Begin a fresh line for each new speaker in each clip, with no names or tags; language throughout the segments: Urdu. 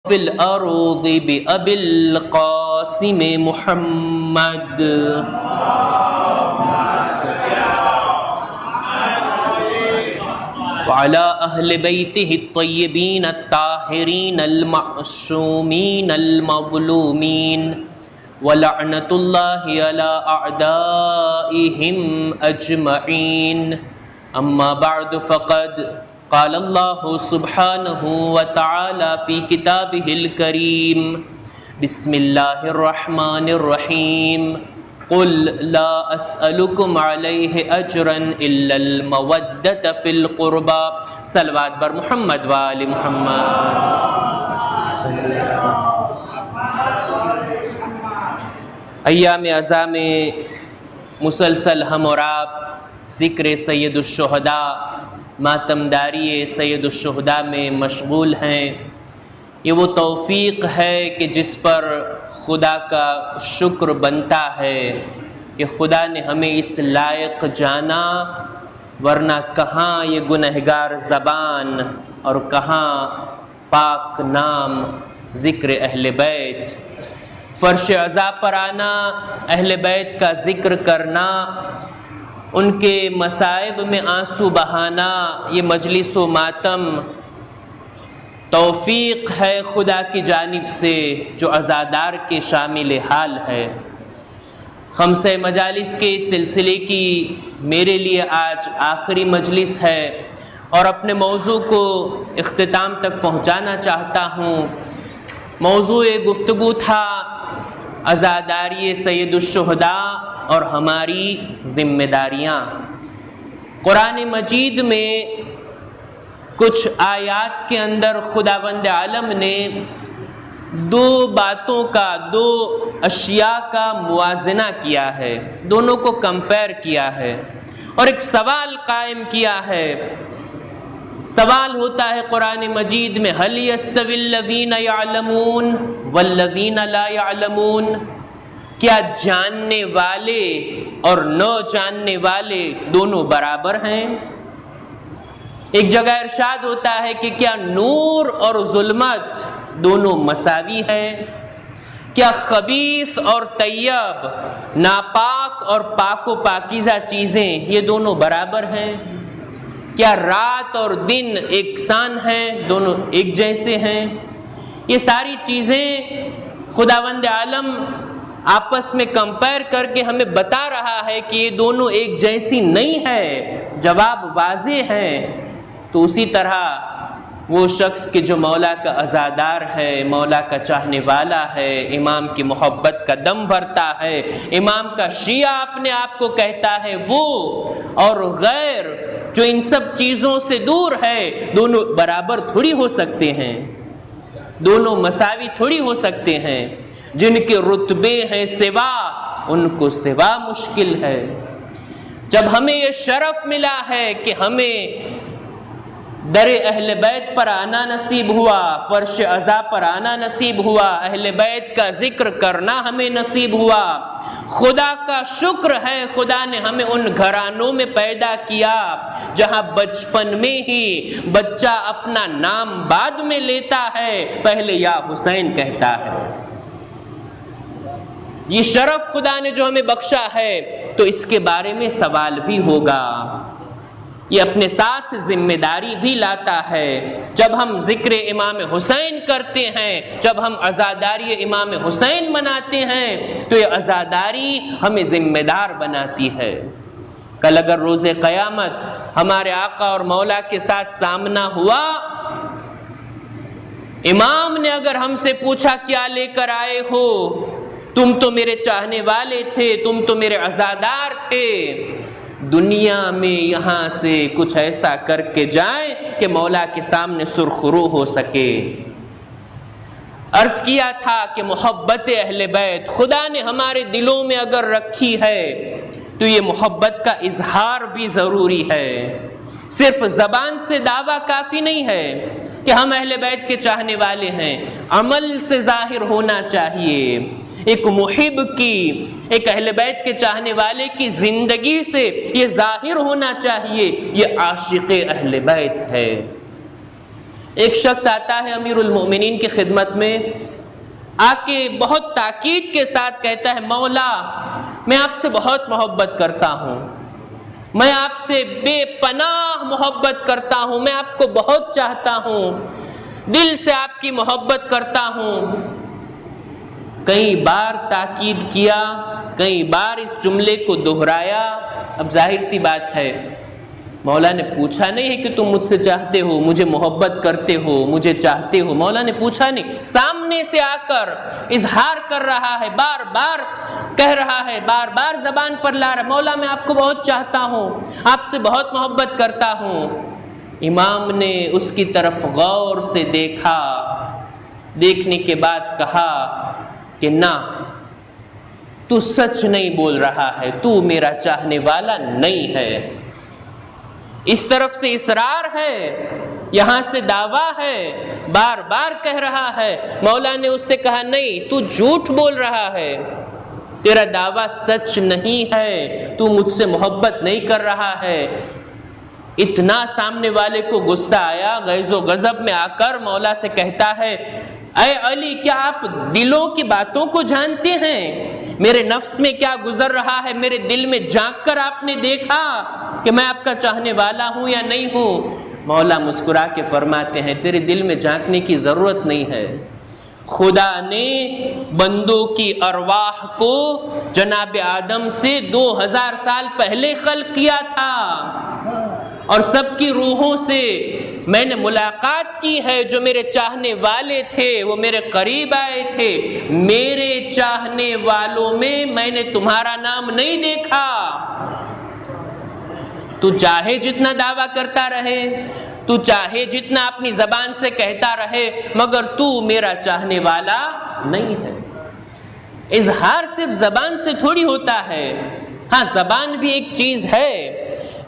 فی الارض بأبی القاسم محمد وعلى أهل بيته الطيبين الطاهرين المعصومين المظلومين ولعنة الله على أعدائهم أجمعين أما بعد فقد قال الله سبحانه وتعالى في كتابه الكريم بسم الله الرحمن الرحيم قل لا أسألكم عليه أجرا إلا المودة في القربى صلوات بر محمد وآل محمد. ایام اعظام مسلسل ہم اور آپ ذکر سید الشہداء، ماتمداری سید الشہداء میں مشغول ہیں. یہ وہ توفیق ہے کہ جس پر خدا کا شکر بنتا ہے کہ خدا نے ہمیں اس لائق جانا، ورنہ کہاں یہ گنہگار زبان اور کہاں پاک نام ذکر اہل بیت. فرش عزا پر آنا، اہل بیت کا ذکر کرنا، ان کے مصائب میں آنسو بہانا، یہ مجلس و ماتم توفیق ہے خدا کی جانب سے جو عزادار کے شامل حال ہے. خمسہ مجالس کے اس سلسلے کی میرے لیے آج آخری مجلس ہے اور اپنے موضوع کو اختتام تک پہنچانا چاہتا ہوں. موضوع گفتگو تھا عزاداری سید الشہداء اور ہماری ذمہ داریاں. قرآن مجید میں کچھ آیات کے اندر خداوند عالم نے دو باتوں کا، دو اشیاء کا موازنہ کیا ہے، دونوں کو کمپیئر کیا ہے اور ایک سوال قائم کیا ہے. سوال ہوتا ہے قرآن مجید میں هل يستوي الذين يعلمون والذين لا يعلمون، کیا جاننے والے اور نہ جاننے والے دونوں برابر ہیں؟ ایک جگہ ارشاد ہوتا ہے کہ کیا نور اور ظلمت دونوں مساوی ہیں؟ کیا خبیث اور طیب، ناپاک اور پاک و پاکیزہ چیزیں یہ دونوں برابر ہیں؟ کیا رات اور دن یکساں ہیں، دونوں ایک جیسے ہیں؟ یہ ساری چیزیں خداوند عالم آپس میں کمپیئر کر کے ہمیں بتا رہا ہے کہ یہ دونوں ایک جیسی نہیں ہے. جواب واضح ہے. تو اسی طرح وہ شخص کہ جو مولا کا عزادار ہے، مولا کا چاہنے والا ہے، امام کی محبت کا دم بھرتا ہے، امام کا شیعہ اپنے آپ کو کہتا ہے، وہ اور غیر جو ان سب چیزوں سے دور ہے، دونوں برابر تھوڑی ہو سکتے ہیں، دونوں مساوی تھوڑی ہو سکتے ہیں. جن کے رتبے ہیں سوا، ان کو سوا مشکل ہے. جب ہمیں یہ شرف ملا ہے کہ ہمیں در اہل بیت پر آنا نصیب ہوا، فرش عزا پر آنا نصیب ہوا، اہل بیت کا ذکر کرنا ہمیں نصیب ہوا، خدا کا شکر ہے خدا نے ہمیں ان گھرانوں میں پیدا کیا جہاں بچپن میں ہی بچہ اپنا نام بعد میں لیتا ہے، پہلے یا حسین کہتا ہے. یہ شرف خدا نے جو ہمیں بخشا ہے، تو اس کے بارے میں سوال بھی ہوگا. یہ اپنے ساتھ ذمہ داری بھی لاتا ہے. جب ہم ذکر امام حسین کرتے ہیں، جب ہم عزاداری امام حسین مناتے ہیں، تو یہ عزاداری ہمیں ذمہ دار بناتی ہے. کل اگر روز قیامت ہمارے آقا اور مولا کے ساتھ سامنا ہوا، امام نے اگر ہم سے پوچھا کیا لے کر آئے ہو، تم تو میرے چاہنے والے تھے، تم تو میرے عزادار تھے، دنیا میں یہاں سے کچھ ایسا کر کے جائیں کہ مولا کے سامنے سرخرو ہو سکے. عرض کیا تھا کہ محبت اہل بیت خدا نے ہمارے دلوں میں اگر رکھی ہے، تو یہ محبت کا اظہار بھی ضروری ہے. صرف زبان سے دعویٰ کافی نہیں ہے کہ ہم اہل بیت کے چاہنے والے ہیں، عمل سے ظاہر ہونا چاہیے. ایک محب کی، ایک اہل بیت کے چاہنے والے کی زندگی سے یہ ظاہر ہونا چاہیے، یہ عاشق اہل بیت ہے. ایک شخص آتا ہے امیر المومنین کی خدمت میں، آ کے بہت تاکید کے ساتھ کہتا ہے مولا میں آپ سے بہت محبت کرتا ہوں، میں آپ سے بے پناہ محبت کرتا ہوں، میں آپ کو بہت چاہتا ہوں، دل سے آپ کی محبت کرتا ہوں۔ کئی بار تاکید کیا، کئی بار اس جملے کو دہرایا۔ اب ظاہر سی بات ہے مولا نے پوچھا نہیں ہے کہ تم مجھ سے چاہتے ہو، مجھے محبت کرتے ہو، مجھے چاہتے ہو، مولا نے پوچھا نہیں، سامنے سے آ کر اظہار کر رہا ہے، بار بار کہہ رہا ہے، بار بار زبان پر لا رہا ہے، مولا میں آپ کو بہت چاہتا ہوں، آپ سے بہت محبت کرتا ہوں۔ امام نے اس کی طرف غور سے دیکھا، دیکھنے کے بعد کہا کہ نہ، تو سچ نہیں بول رہا ہے، تو میرا چاہنے والا نہیں ہے۔ اس طرف سے اصرار ہے، یہاں سے دعویٰ ہے، بار بار کہہ رہا ہے۔ مولا نے اس سے کہا نہیں، تو جھوٹ بول رہا ہے، تیرا دعویٰ سچ نہیں ہے، تو مجھ سے محبت نہیں کر رہا ہے۔ اتنا سامنے والے کو غصہ آیا، غیظ و غضب میں آ کر مولا سے کہتا ہے اے علی، کیا آپ دلوں کی باتوں کو جانتے ہیں؟ میرے نفس میں کیا گزر رہا ہے، میرے دل میں جھانک کر آپ نے دیکھا کہ میں آپ کا چاہنے والا ہوں یا نہیں ہوں؟ مولا مسکرا کے فرماتے ہیں تیرے دل میں جھانکنے کی ضرورت نہیں ہے، خدا نے بندوں کی ارواح کو جناب آدم سے 2000 سال پہلے خلق کیا تھا، اور سب کی روحوں سے میں نے ملاقات کی ہے۔ جو میرے چاہنے والے تھے وہ میرے قریب آئے تھے، میرے چاہنے والوں میں نے تمہارا نام نہیں دیکھا۔ تو چاہے جتنا دعویٰ کرتا رہے، تو چاہے جتنا اپنی زبان سے کہتا رہے، مگر تو میرا چاہنے والا نہیں ہے۔ اظہار صرف زبان سے تھوڑی ہوتا ہے، ہاں زبان بھی ایک چیز ہے،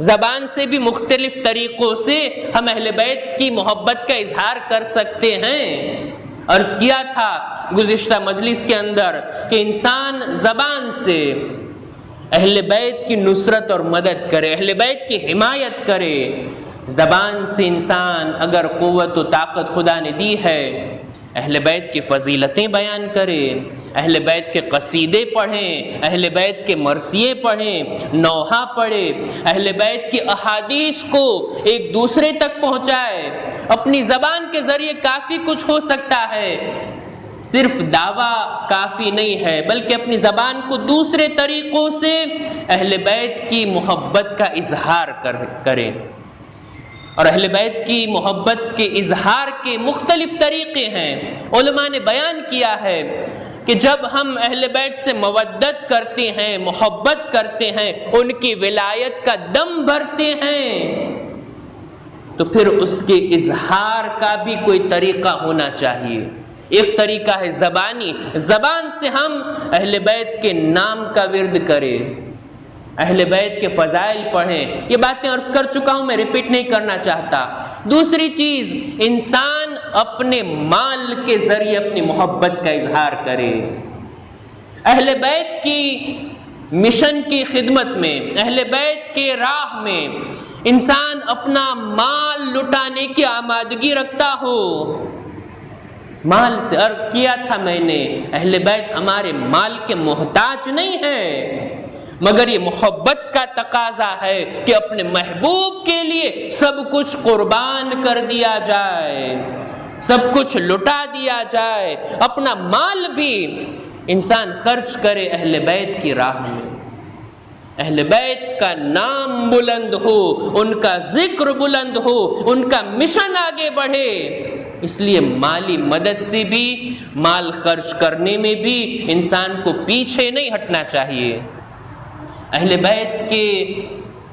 زبان سے بھی مختلف طریقوں سے ہم اہل بیت کی محبت کا اظہار کر سکتے ہیں۔ عرض کیا تھا گزشتہ مجلس کے اندر کہ انسان زبان سے اہل بیت کی نصرت اور مدد کرے، اہل بیت کی حمایت کرے۔ زبان سے انسان اگر قوت و طاقت خدا نے دی ہے، اہل بیت کی فضیلتیں بیان کرے، اہل بیت کے قصیدے پڑھیں، اہل بیت کے مرثیے پڑھیں، نوحہ پڑھے، اہل بیت کی احادیث کو ایک دوسرے تک پہنچائے۔ اپنی زبان کے ذریعے کافی کچھ ہو سکتا ہے، صرف دعویٰ کافی نہیں ہے، بلکہ اپنی زبان کو دوسرے طریقوں سے اہل بیت کی محبت کا اظہار کریں۔ اور اہل بیت کی محبت کے اظہار کے مختلف طریقے ہیں۔ علماء نے بیان کیا ہے کہ جب ہم اہل بیت سے مودت کرتے ہیں، محبت کرتے ہیں، ان کی ولایت کا دم بھرتے ہیں، تو پھر اس کے اظہار کا بھی کوئی طریقہ ہونا چاہیے۔ ایک طریقہ ہے زبانی، زبان سے ہم اہل بیت کے نام کا ورد کریں، اہل بیت کے فضائل پڑھیں۔ یہ باتیں عرض کر چکا ہوں، میں ریپیٹ نہیں کرنا چاہتا۔ دوسری چیز، انسان اپنے مال کے ذریعے اپنی محبت کا اظہار کرے۔ اہل بیت کی مشن کی خدمت میں، اہل بیت کے راہ میں انسان اپنا مال لٹانے کی آمادگی رکھتا ہو۔ مال سے عرض کیا تھا میں نے، اہل بیت ہمارے مال کے محتاج نہیں ہے، مگر یہ محبت کا تقاضا ہے کہ اپنے محبوب کے لیے سب کچھ قربان کر دیا جائے، سب کچھ لٹا دیا جائے، اپنا مال بھی انسان خرچ کرے اہل بیت کی راہ میں، اہل بیت کا نام بلند ہو، ان کا ذکر بلند ہو، ان کا مشن آگے بڑھے۔ اس لیے مالی مدد سے بھی، مال خرچ کرنے میں بھی انسان کو پیچھے نہیں ہٹنا چاہیے۔ اہل بیت کے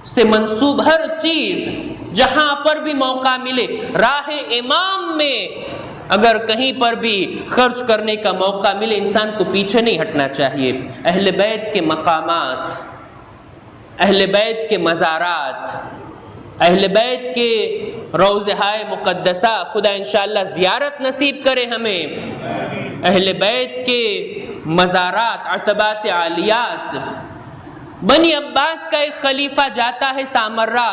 سے منسوب ہر چیز جہاں پر بھی موقع ملے، راہ امام میں اگر کہیں پر بھی خرچ کرنے کا موقع ملے، انسان کو پیچھے نہیں ہٹنا چاہیے۔ اہل بیت کے مقامات، اہل بیت کے مزارات، اہل بیت کے روضہائے مقدسہ، خدا انشاءاللہ زیارت نصیب کرے ہمیں۔ اہل بیت کے مزارات، عتبات عالیات، بنی عباس کا ایک خلیفہ جاتا ہے سامرہ۔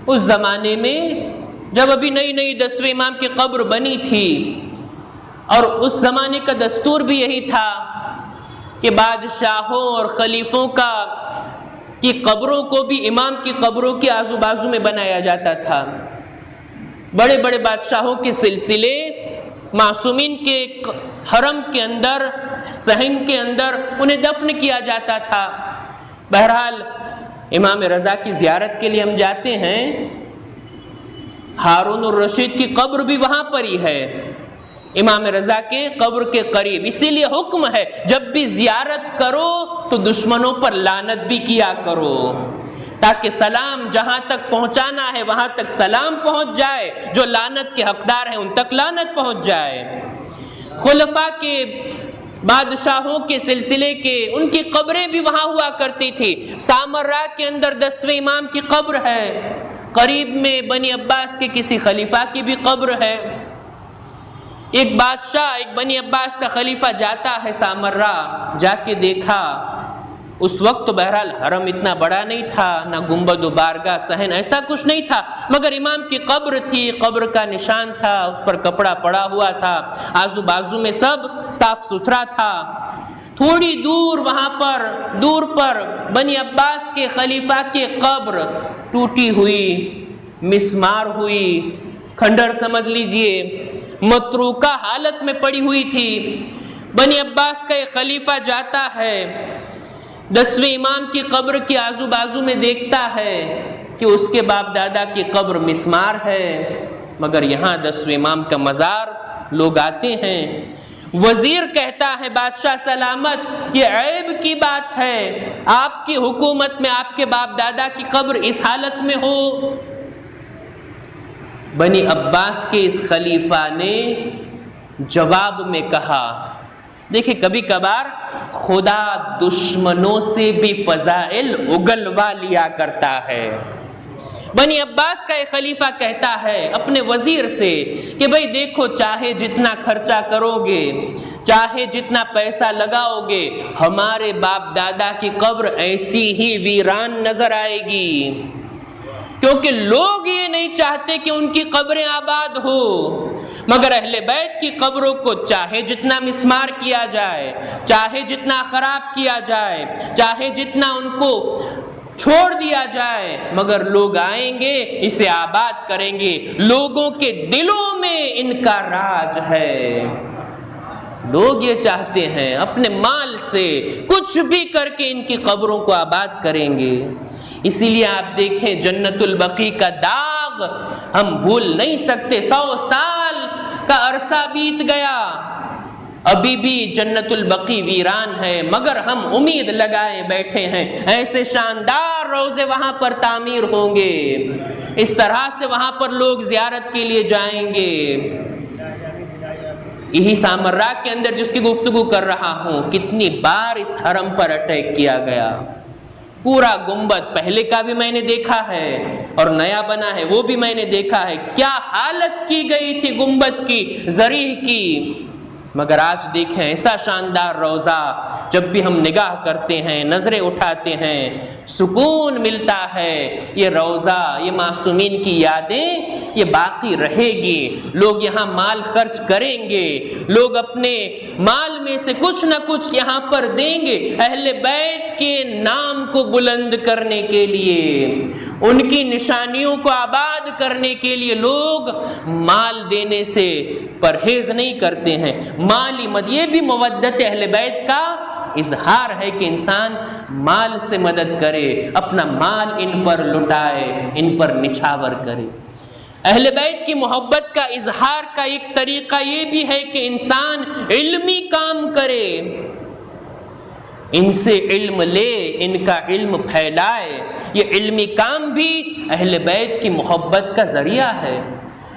اس زمانے میں جب ابھی نئی نئی 10ویں امام کی قبر بنی تھی، اور اس زمانے کا دستور بھی یہی تھا کہ بادشاہوں اور خلیفوں کی قبروں کو بھی امام کی قبروں کے آزو بازو میں بنایا جاتا تھا۔ بڑے بڑے بادشاہوں کے سلسلے معصومین کے حرم کے اندر، صحن کے اندر انہیں دفن کیا جاتا تھا۔ بہرحال امام رضا کی زیارت کے لیے ہم جاتے ہیں، ہارون الرشید کی قبر بھی وہاں پر ہی ہے، امام رضا کے قبر کے قریب۔ اسی لیے حکم ہے جب بھی زیارت کرو تو دشمنوں پر لعنت بھی کیا کرو، تاکہ سلام جہاں تک پہنچانا ہے وہاں تک سلام پہنچ جائے، جو لعنت کے حقدار ہیں ان تک لعنت پہنچ جائے۔ خلفاء کے، بادشاہوں کے سلسلے کے، ان کی قبریں بھی وہاں ہوا کرتی تھی۔ سامرا کے اندر 10ویں امام کی قبر ہے، قریب میں بنی عباس کے کسی خلیفہ کی بھی قبر ہے۔ ایک بادشاہ، ایک بنی عباس کا خلیفہ جاتا ہے سامرا، جا کے دیکھا، اس وقت تو بہرحال حرم اتنا بڑا نہیں تھا، نہ گنبد و بارگاہ صحن ایسا کچھ نہیں تھا، مگر امام کی قبر تھی، قبر کا نشان تھا، اس پر کپڑا پڑا ہوا تھا، آزو بازو میں سب صاف ستھرا تھا۔ تھوڑی دور وہاں پر، دور پر بنی عباس کے خلیفہ کی قبر ٹوٹی ہوئی، مسمار ہوئی، کھنڈر سمجھ لیجئے، متروکہ حالت میں پڑی ہوئی تھی۔ بنی عباس کا ایک خلیفہ جاتا ہے، 10ویں امام کی قبر کے آزو بازو میں دیکھتا ہے کہ اس کے باپ دادا کی قبر مسمار ہے، مگر یہاں 10ویں امام کا مزار، لوگ آتے ہیں۔ وزیر کہتا ہے بادشاہ سلامت، یہ عیب کی بات ہے، آپ کی حکومت میں آپ کے باپ دادا کی قبر اس حالت میں ہو۔ بنی عباس کے اس خلیفہ نے جواب میں کہا، دیکھیں کبھی کبھار خدا دشمنوں سے بھی فضائل اگلوا لیا کرتا ہے۔ بنی عباس کا ایک خلیفہ کہتا ہے اپنے وزیر سے کہ بھئی دیکھو، چاہے جتنا خرچہ کرو گے، چاہے جتنا پیسہ لگاؤ گے، ہمارے باپ دادا کی قبر ایسی ہی ویران نظر آئے گی، کیونکہ لوگ یہ نہیں چاہتے کہ ان کی قبریں آباد ہو، مگر اہل بیت کی قبروں کو چاہے جتنا مسمار کیا جائے، چاہے جتنا خراب کیا جائے، چاہے جتنا ان کو چھوڑ دیا جائے، مگر لوگ آئیں گے، اسے آباد کریں گے۔ لوگوں کے دلوں میں ان کا راج ہے، لوگ یہ چاہتے ہیں اپنے مال سے کچھ بھی کر کے ان کی قبروں کو آباد کریں گے۔ اسی لیے آپ دیکھیں جنت البقیع کا داغ ہم بھول نہیں سکتے، 100 سال کا عرصہ بیت گیا، ابھی بھی جنت البقیع ویران ہے، مگر ہم امید لگائے بیٹھے ہیں ایسے شاندار روضے وہاں پر تعمیر ہوں گے، اس طرح سے وہاں پر لوگ زیارت کے لیے جائیں گے۔ یہی سامرا کے اندر جس کی گفتگو کر رہا ہوں، کتنی بار اس حرم پر اٹیک کیا گیا، پورا گنبد پہلے کا بھی میں نے دیکھا ہے اور نیا بنا ہے وہ بھی میں نے دیکھا ہے، کیا حالت کی گئی تھی گنبد کی، زرعی کی، مگر آج دیکھیں ایسا شاندار روضہ، جب بھی ہم نگاہ کرتے ہیں، نظریں اٹھاتے ہیں، سکون ملتا ہے۔ یہ روضہ، یہ معصومین کی یادیں یہ باقی رہے گی، لوگ یہاں مال خرچ کریں گے، لوگ اپنے مال میں سے کچھ نہ کچھ یہاں پر دیں گے اہل بیت کے نام کو بلند کرنے کے لیے، ان کی نشانیوں کو آباد کرنے کے لیے لوگ مال دینے سے پرہیز نہیں کرتے ہیں۔ مالی مدد، یہ بھی مودت اہل بیت کا اظہار ہے کہ انسان مال سے مدد کرے، اپنا مال ان پر لٹائے، ان پر نچھاور کرے۔ اہل بیت کی محبت کا اظہار کا ایک طریقہ یہ بھی ہے کہ انسان علمی کام کرے، ان سے علم لے، ان کا علم پھیلائے۔ یہ علمی کام بھی اہل بیت کی محبت کا ذریعہ ہے،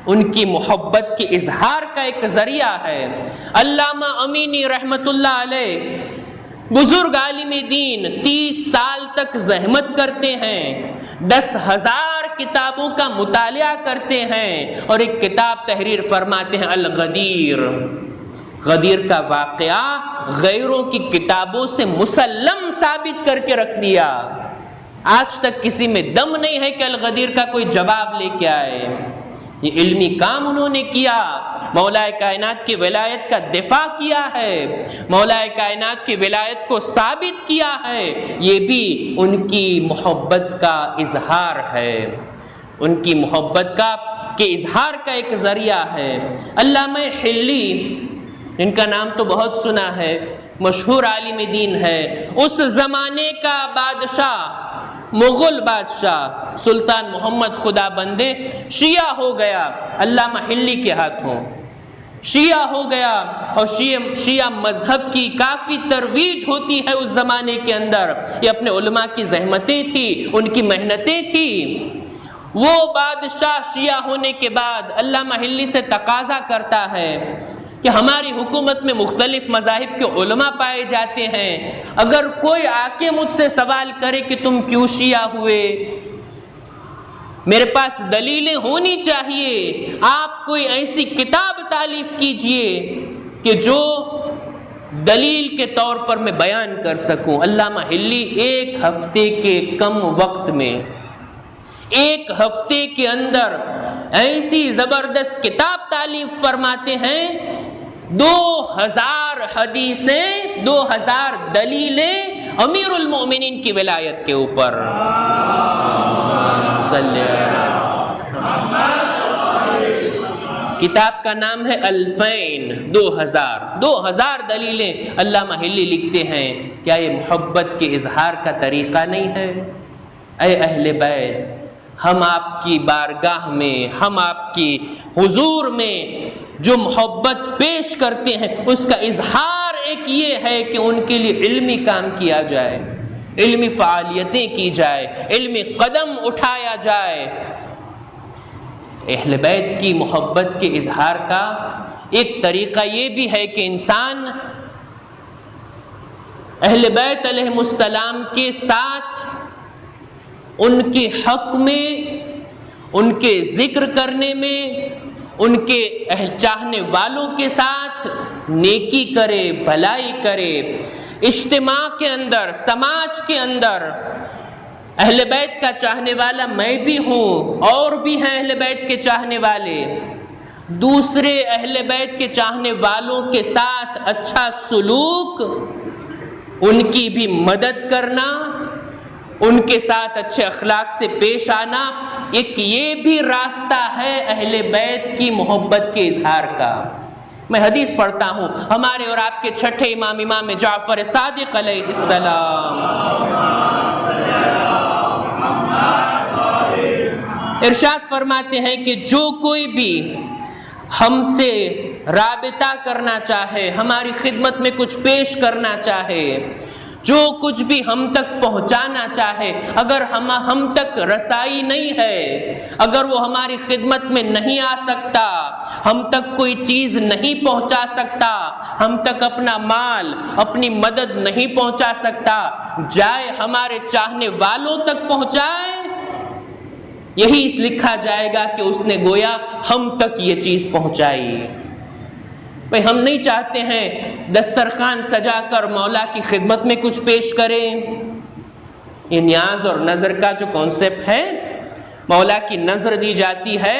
ان کی محبت کے اظہار کا ایک ذریعہ ہے۔ علامہ امینی رحمت اللہ علیہ، بزرگ عالم دین، 30 سال تک زحمت کرتے ہیں، 10,000 کتابوں کا مطالعہ کرتے ہیں، اور ایک کتاب تحریر فرماتے ہیں الغدیر۔ غدیر کا واقعہ غیروں کی کتابوں سے مسلم ثابت کر کے رکھ دیا، آج تک کسی میں دم نہیں ہے کہ الغدیر کا کوئی جواب لے کے آئے۔ یہ علمی کام انہوں نے کیا، مولا کائنات کی ولایت کا دفاع کیا ہے، مولا کائنات کی ولایت کو ثابت کیا ہے، یہ بھی ان کی محبت کا اظہار ہے، ان کی محبت کا اظہار کا ایک ذریعہ ہے۔ علامہ حلی، ان کا نام تو بہت سنا ہے، مشہور عالم دین ہے، اس زمانے کا بادشاہ، مغل بادشاہ سلطان محمد خدا بندے شیعہ ہو گیا علامہ حلی کے ہاتھوں، شیعہ ہو گیا، اور شیعہ مذہب کی کافی ترویج ہوتی ہے اس زمانے کے اندر، یہ اپنے علماء کی زحمتیں تھیں، ان کی محنتیں تھیں۔ وہ بادشاہ شیعہ ہونے کے بعد علامہ حلی سے تقاضا کرتا ہے کہ ہماری حکومت میں مختلف مذاہب کے علماء پائے جاتے ہیں، اگر کوئی آ کے مجھ سے سوال کرے کہ تم کیوں شیعہ ہوئے، میرے پاس دلیلیں ہونی چاہیے، آپ کوئی ایسی کتاب تالیف کیجئے کہ جو دلیل کے طور پر میں بیان کر سکوں۔ علامہ حلی ایک ہفتے کے کم وقت میں، ایک ہفتے کے اندر ایسی زبردست کتاب تالیف فرماتے ہیں، 2000 حدیثیں، 2000 دلیلیں امیر المومنین کی ولایت کے اوپر۔ کتاب کا نام ہے الفین، 2000 دلیلیں علامہ حلی لکھتے ہیں۔ کیا یہ محبت کے اظہار کا طریقہ نہیں ہے؟ اے اہل بیت، ہم آپ کی بارگاہ میں، ہم آپ کی حضور میں جو محبت پیش کرتے ہیں، اس کا اظہار ایک یہ ہے کہ ان کے لیے علمی کام کیا جائے، علمی فعالیتیں کی جائے، علمی قدم اٹھایا جائے۔ اہل بیت کی محبت کے اظہار کا ایک طریقہ یہ بھی ہے کہ انسان اہل بیت علیہم السلام کے ساتھ، ان کے حق میں، ان کے ذکر کرنے میں، ان کے چاہنے والوں کے ساتھ نیکی کرے، بھلائی کرے، اجتماع کے اندر، سماج کے اندر۔ اہل بیت کا چاہنے والا میں بھی ہوں، اور بھی ہیں اہل بیت کے چاہنے والے، دوسرے اہل بیت کے چاہنے والوں کے ساتھ اچھا سلوک، ان کی بھی مدد کرنا، ان کے ساتھ اچھے اخلاق سے پیش آنا، ایک یہ بھی راستہ ہے اہل بیت کی محبت کے اظہار کا۔ میں حدیث پڑھتا ہوں، ہمارے اور آپ کے چھٹے امام جعفر صادق علیہ السلام ارشاد فرماتے ہیں کہ جو کوئی بھی ہم سے رابطہ کرنا چاہے، ہماری خدمت میں کچھ پیش کرنا چاہے، جو کچھ بھی ہم تک پہنچانا چاہے، اگر ہم تک رسائی نہیں ہے، اگر وہ ہماری خدمت میں نہیں آ سکتا، ہم تک کوئی چیز نہیں پہنچا سکتا، ہم تک اپنا مال، اپنی مدد نہیں پہنچا سکتا، جائے ہمارے چاہنے والوں تک پہنچائے، یہی لکھا جائے گا کہ اس نے گویا ہم تک یہ چیز پہنچائی۔ بھئی ہم نہیں چاہتے ہیں دسترخوان سجا کر مولا کی خدمت میں کچھ پیش کریں۔ یہ نیاز اور نظر کا جو کانسیپٹ ہے، مولا کی نظر دی جاتی ہے،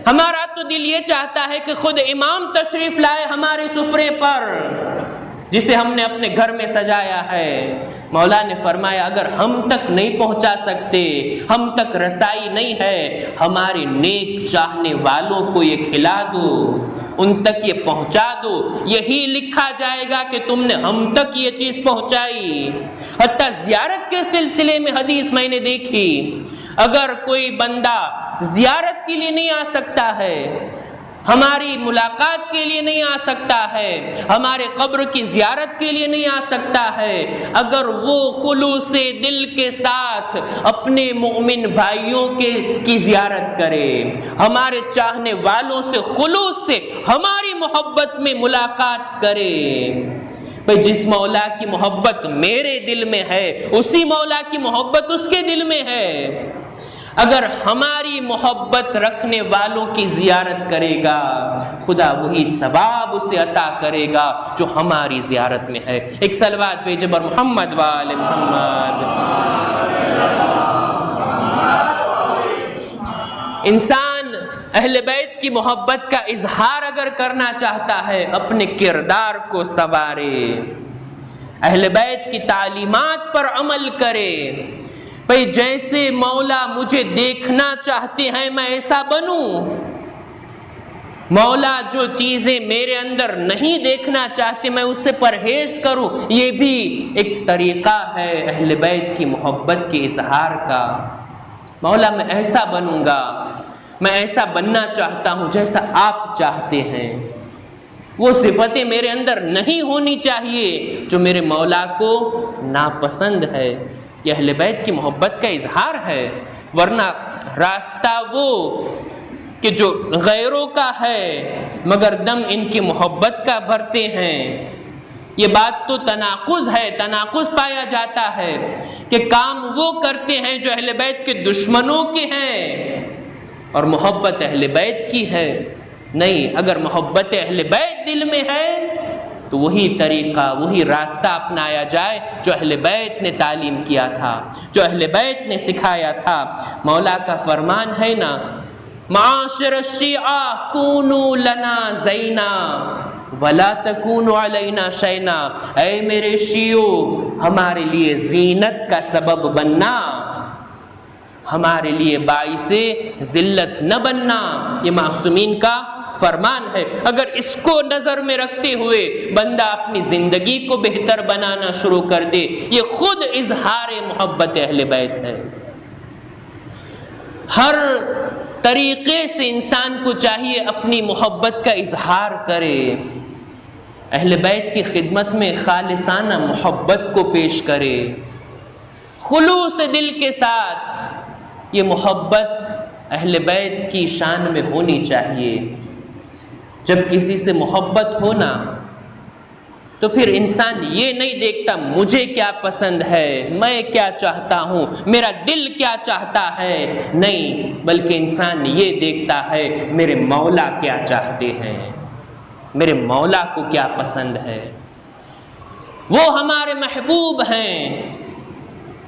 ہمارا تو دل یہ چاہتا ہے کہ خود امام تشریف لائے ہمارے سفرے پر، جسے ہم نے اپنے گھر میں سجایا ہے۔ مولا نے فرمایا اگر ہم تک نہیں پہنچا سکتے، ہم تک رسائی نہیں ہے، ہمارے نیک چاہنے والوں کو یہ کھلا دو، ان تک یہ پہنچا دو، یہی لکھا جائے گا کہ تم نے ہم تک یہ چیز پہنچائی۔ حتیٰ زیارت کے سلسلے میں حدیث میں نے دیکھی، اگر کوئی بندہ زیارت کے لیے نہیں آ سکتا ہے، ہماری ملاقات کے لیے نہیں آ سکتا ہے، ہمارے قبر کی زیارت کے لیے نہیں آ سکتا ہے، اگر وہ خلوص دل کے ساتھ اپنے مومن بھائیوں کی زیارت کرے، ہمارے چاہنے والوں سے خلوص سے ہماری محبت میں ملاقات کرے، بھئی جس مولا کی محبت میرے دل میں ہے، اسی مولا کی محبت اس کے دل میں ہے۔ اگر ہماری محبت رکھنے والوں کی زیارت کرے گا، خدا وہی ثواب اسے عطا کرے گا جو ہماری زیارت میں ہے۔ ایک صلوات بھیجے بر محمد وآل محمد۔ انسان اہل بیت کی محبت کا اظہار اگر کرنا چاہتا ہے اپنے کردار کو سنوارے، اہل بیت کی تعلیمات پر عمل کرے۔ بھئی جیسے مولا مجھے دیکھنا چاہتے ہیں میں ایسا بنوں، مولا جو چیزیں میرے اندر نہیں دیکھنا چاہتے میں اس سے پرہیز کروں، یہ بھی ایک طریقہ ہے اہل بیت کی محبت کے اظہار کا۔ مولا میں ایسا بنوں گا، میں ایسا بننا چاہتا ہوں جیسا آپ چاہتے ہیں، وہ صفتیں میرے اندر نہیں ہونی چاہیے جو میرے مولا کو ناپسند ہے۔ یہ اہل بیت کی محبت کا اظہار ہے، ورنہ راستہ وہ کہ جو غیروں کا ہے مگر دم ان کی محبت کا بھرتے ہیں، یہ بات تو تناقض ہے، تناقض پایا جاتا ہے کہ کام وہ کرتے ہیں جو اہل بیت کے دشمنوں کے ہیں اور محبت اہل بیت کی ہے۔ نہیں، اگر محبت اہل بیت دل میں ہے تو وہی طریقہ، وہی راستہ اپنایا جائے جو اہل بیت نے تعلیم کیا تھا، جو اہل بیت نے سکھایا تھا۔ مولا کا فرمان ہے نا، معاشر الشیعہ کونوا لنا زینا ولا تکونوا علینا شینا، اے میرے شیعو ہمارے لیے زینت کا سبب بننا، ہمارے لیے باعث ذلت نہ بننا۔ یہ معصومین کا فرمان ہے۔ اگر اس کو نظر میں رکھتے ہوئے بندہ اپنی زندگی کو بہتر بنانا شروع کر دے، یہ خود اظہار محبت اہل بیت ہے۔ ہر طریقے سے انسان کو چاہیے اپنی محبت کا اظہار کرے، اہل بیت کی خدمت میں خالصانہ محبت کو پیش کرے، خلوص دل کے ساتھ۔ یہ محبت اہل بیت کی شان میں ہونی چاہیے۔ جب کسی سے محبت ہونا تو پھر انسان یہ نہیں دیکھتا مجھے کیا پسند ہے، میں کیا چاہتا ہوں، میرا دل کیا چاہتا ہے، نہیں، بلکہ انسان یہ دیکھتا ہے میرے مولا کیا چاہتے ہیں، میرے مولا کو کیا پسند ہے۔ وہ ہمارے محبوب ہیں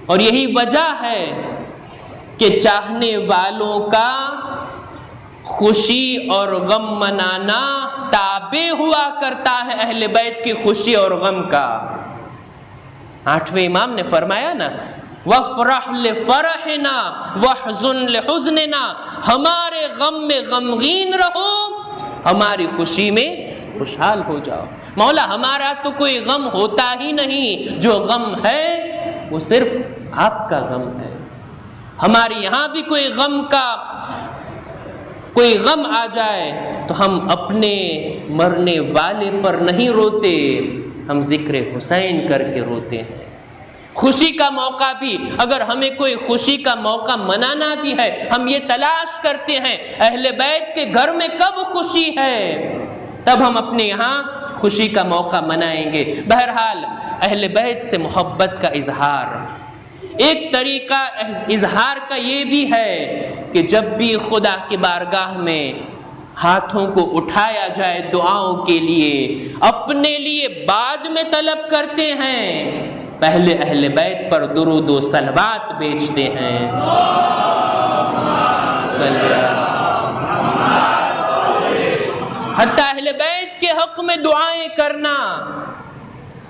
اور یہی وجہ ہے کہ چاہنے والوں کا خوشی اور غم منانا تابع ہوا کرتا ہے اہل بیت کی خوشی اور غم کا۔ 8ویں امام نے فرمایا نا، وَافْرَحْ لِفَرَحِنَا وَاحْزُنْ لِحُزْنِنَا، ہمارے غم میں غمگین رہو، ہماری خوشی میں خوشحال ہو جاؤ۔ مولا ہمارا تو کوئی غم ہوتا ہی نہیں، جو غم ہے وہ صرف آپ کا غم ہے۔ ہمارے یہاں بھی کوئی غم آ جائے تو ہم اپنے مرنے والے پر نہیں روتے، ہم ذکر حسین کر کے روتے ہیں۔ خوشی کا موقع بھی، اگر ہمیں کوئی خوشی کا موقع منانا بھی ہے، ہم یہ تلاش کرتے ہیں اہل بیت کے گھر میں کب خوشی ہے، تب ہم اپنے یہاں خوشی کا موقع منائیں گے۔ بہرحال اہل بیت سے محبت کا اظہار، ایک طریقہ اظہار کا یہ بھی ہے کہ جب بھی خدا کی بارگاہ میں ہاتھوں کو اٹھایا جائے دعاؤں کے لیے، اپنے لیے بعد میں طلب کرتے ہیں، پہلے اہل بیت پر درود و صلوات بیچتے ہیں۔ حتیٰ اہل بیت کے حق میں دعائیں کرنا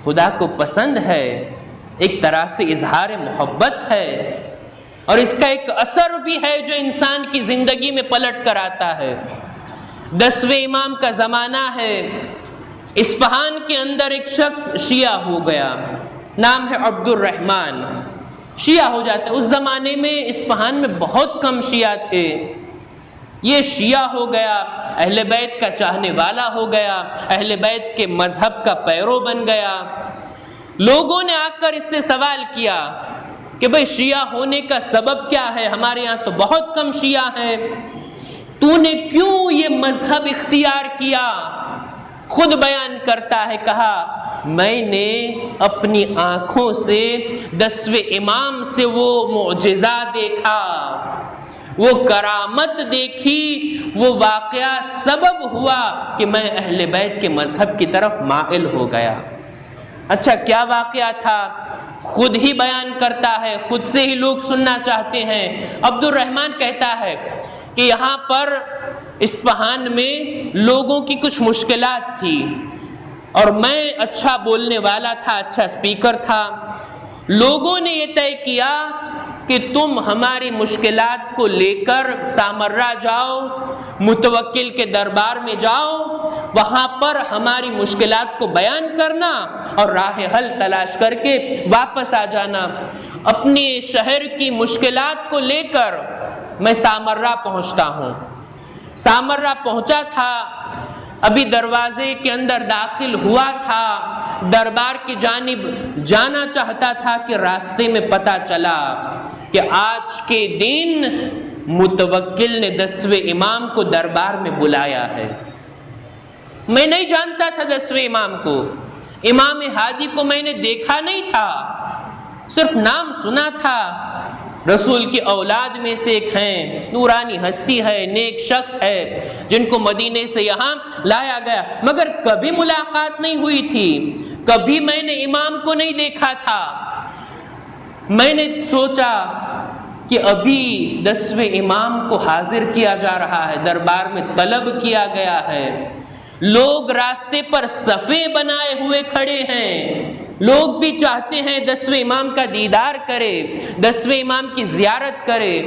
خدا کو پسند ہے، ایک طرح سے اظہار محبت ہے، اور اس کا ایک اثر بھی ہے جو انسان کی زندگی میں پلٹ کر آتا ہے۔ 10ویں امام کا زمانہ ہے، اصفہان کے اندر ایک شخص شیعہ ہو گیا، نام ہے عبد الرحمن، شیعہ ہو جاتا ہے۔ اس زمانے میں اصفہان میں بہت کم شیعہ تھے، یہ شیعہ ہو گیا، اہل بیت کا چاہنے والا ہو گیا، اہل بیت کے مذہب کا پیرو بن گیا۔ لوگوں نے آ کر اس سے سوال کیا کہ بھئی شیعہ ہونے کا سبب کیا ہے، ہمارے یہاں تو بہت کم شیعہ ہیں، تو نے کیوں یہ مذہب اختیار کیا؟ خود بیان کرتا ہے، کہا میں نے اپنی آنکھوں سے 10ویں امام سے وہ معجزہ دیکھا، وہ کرامت دیکھی، وہ واقعہ سبب ہوا کہ میں اہل بیت کے مذہب کی طرف مائل ہو گیا۔ اچھا کیا واقعہ تھا؟ خود ہی بیان کرتا ہے، خود سے ہی لوگ سننا چاہتے ہیں۔ عبد الرحمن کہتا ہے کہ یہاں پر اصفہان میں لوگوں کی کچھ مشکلات تھی اور میں اچھا بولنے والا تھا، اچھا سپیکر تھا۔ لوگوں نے یہ طے کیا کہ تم ہماری مشکلات کو لے کر سامرا جاؤ، متوکل کے دربار میں جاؤ، وہاں پر ہماری مشکلات کو بیان کرنا اور راہ حل تلاش کر کے واپس آ جانا۔ اپنے شہر کی مشکلات کو لے کر میں سامرا پہنچتا ہوں۔ سامرا پہنچا تھا، ابھی دروازے کے اندر داخل ہوا تھا، دربار کی جانب جانا چاہتا تھا کہ راستے میں پتہ چلا کہ آج کے دن متوکل نے 10ویں امام کو دربار میں بلایا ہے۔ میں نہیں جانتا تھا 10ویں امام کو، امام ہادی کو میں نے دیکھا نہیں تھا، صرف نام سنا تھا۔ رسول کی اولاد میں سے ایک ہیں، نورانی ہستی ہے، نیک شخص ہے، جن کو مدینے سے یہاں لایا گیا، مگر کبھی ملاقات نہیں ہوئی تھی، کبھی میں نے امام کو نہیں دیکھا تھا۔ میں نے سوچا کہ ابھی 10ویں امام کو حاضر کیا جا رہا ہے، دربار میں طلب کیا گیا ہے، لوگ راستے پر صفیں بنائے ہوئے کھڑے ہیں، لوگ بھی چاہتے ہیں 10ویں امام کا دیدار کرے، 10ویں امام کی زیارت کرے۔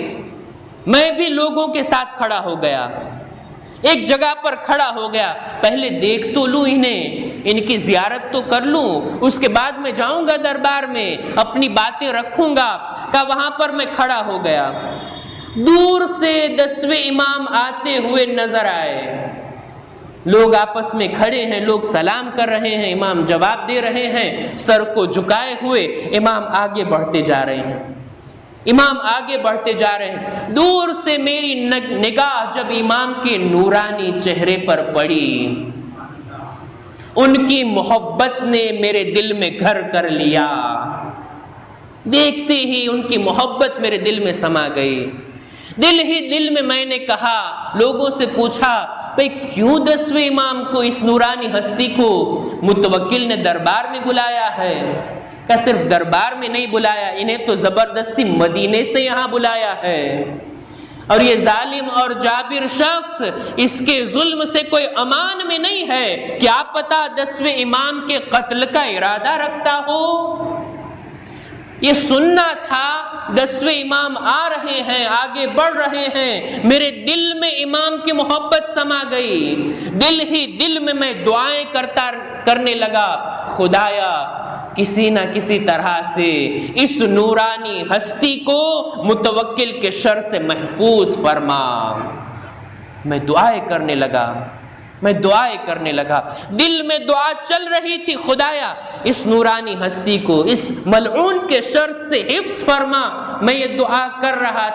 میں بھی لوگوں کے ساتھ کھڑا ہو گیا، ایک جگہ پر کھڑا ہو گیا، پہلے دیکھ تو لوں انہیں، ان کی زیارت تو کر لوں، اس کے بعد میں جاؤں گا دربار میں، اپنی باتیں رکھوں گا۔ کہ وہاں پر میں کھڑا ہو گیا، دور سے 10ویں امام آتے ہوئے نظر آئے، لوگ آپس میں کھڑے ہیں، لوگ سلام کر رہے ہیں، امام جواب دے رہے ہیں، سر کو جھکائے ہوئے امام آگے بڑھتے جا رہے ہیں، امام آگے بڑھتے جا رہے ہیں۔ دور سے میری نگاہ جب امام کے نورانی چہرے پر پڑی، ان کی محبت نے میرے دل میں گھر کر لیا، دیکھتے ہی ان کی محبت میرے دل میں سما گئی۔ دل ہی دل میں نے کہا، لوگوں سے پوچھا بھئی کیوں 10ویں امام کو، اس نورانی ہستی کو متوکل نے دربار میں بلایا ہے؟ کہ صرف دربار میں نہیں بلایا، انہیں تو زبردستی مدینے سے یہاں بلایا ہے، اور یہ ظالم اور جابر شخص اس کے ظلم سے کوئی امان میں نہیں ہے، کیا پتہ 10ویں امام کے قتل کا ارادہ رکھتا ہو۔ یہ سننا تھا، 10ویں امام آ رہے ہیں، آگے بڑھ رہے ہیں، میرے دل میں امام کی محبت سما گئی، دل ہی دل میں دعائیں کرنے لگا، خدایا کسی نہ کسی طرح سے اس نورانی ہستی کو متوکل کے شر سے محفوظ فرما۔ میں دعائیں کرنے لگا، دل میں دعا چل رہی تھی، خدایا اس نورانی ہستی کو اس ملعون کے شر سے حفظ فرما۔ میں یہ دعا کر رہا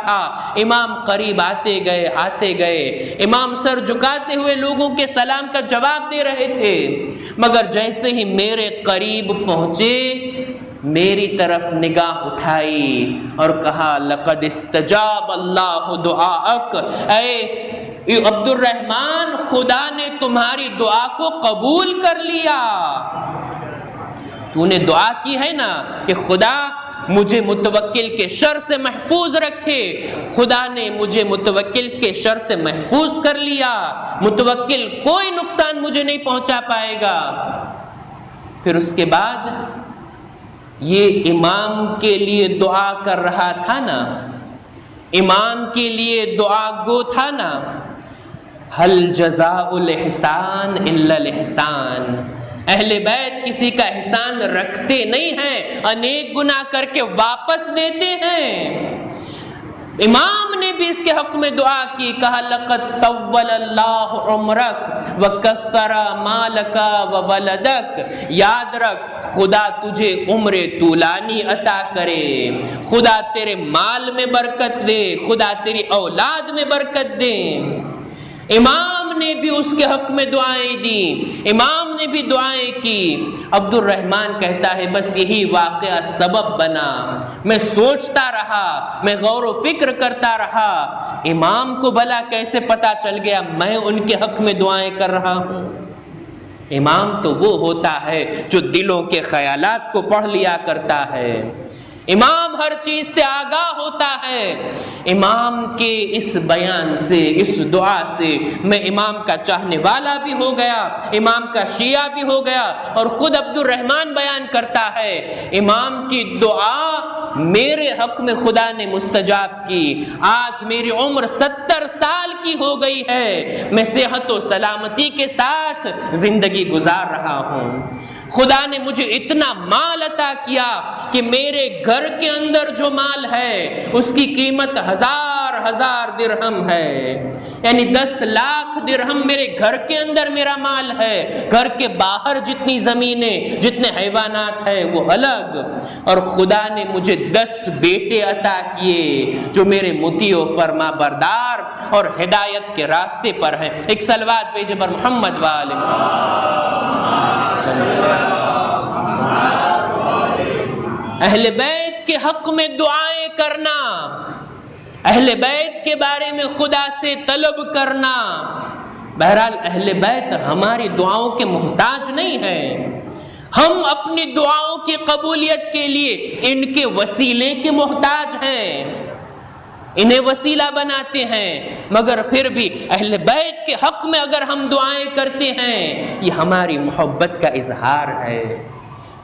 تھا، امام قریب آتے گئے، امام سر جھکاتے ہوئے لوگوں کے سلام کا جواب دے رہے تھے، مگر جیسے ہی میرے قریب پہنچے، میری طرف نگاہ اٹھائی اور کہا لقد استجاب اللہ دعاءک، اے عبد الرحمن خدا نے تمہاری دعا کو قبول کر لیا۔ تو نے دعا کی ہے نا کہ خدا مجھے متوکل کے شر سے محفوظ رکھے، خدا نے مجھے متوکل کے شر سے محفوظ کر لیا، متوکل کوئی نقصان مجھے نہیں پہنچا پائے گا۔ پھر اس کے بعد یہ امام کے لیے دعا کر رہا تھا نا، امام کے لیے دعا گو تھا نا، حل جزاء الاحسان الا الاحسان، اہل بیت کسی کا احسان رکھتے نہیں ہیں، انیک گناہ کر کے واپس دیتے ہیں۔ امام نے بھی اس کے حق میں دعا کی، کہا لقد طول اللہ عمرک وکثر مالک وولدک، یاد رکھ خدا تجھے عمر طولانی عطا کرے، خدا تیرے مال میں برکت دے، خدا تیری اولاد میں برکت دے۔ امام نے بھی اس کے حق میں دعائیں دی، امام نے بھی دعائیں کی۔ عبد الرحمن کہتا ہے بس یہی واقعہ سبب بنا، میں سوچتا رہا، میں غور و فکر کرتا رہا، امام کو بھلا کیسے پتا چل گیا میں ان کے حق میں دعائیں کر رہا ہوں۔ امام تو وہ ہوتا ہے جو دلوں کے خیالات کو پڑھ لیا کرتا ہے، امام ہر چیز سے آگاہ ہوتا ہے۔ امام کے اس بیان سے، اس دعا سے میں امام کا چاہنے والا بھی ہو گیا، امام کا شیعہ بھی ہو گیا۔ اور خود عبد الرحمن بیان کرتا ہے امام کی دعا میرے حق میں خدا نے مستجاب کی۔ آج میری عمر 70 سال کی ہو گئی ہے، میں صحت و سلامتی کے ساتھ زندگی گزار رہا ہوں۔ خدا نے مجھے اتنا مال عطا کیا کہ میرے گھر کے اندر جو مال ہے اس کی قیمت 1000 درہم ہے، یعنی 10 لاکھ درہم میرے گھر کے اندر میرا مال ہے۔ گھر کے باہر جتنی زمینیں، جتنے حیوانات ہیں وہ الگ۔ اور خدا نے مجھے 10 بیٹے عطا کیے جو میرے مطیع و فرما بردار اور ہدایت کے راستے پر ہیں۔ ایک صلوات بھیجے پر محمد والے اہل بیت کے حق میں دعائیں کرنا، اہل بیت کے بارے میں خدا سے طلب کرنا۔ بہرحال اہل بیت ہماری دعاؤں کے محتاج نہیں ہیں، ہم اپنی دعاؤں کی قبولیت کے لیے ان کے وسیلے کے محتاج ہیں، انہیں وسیلہ بناتے ہیں۔ مگر پھر بھی اہل بیت کے حق میں اگر ہم دعائیں کرتے ہیں یہ ہماری محبت کا اظہار ہے۔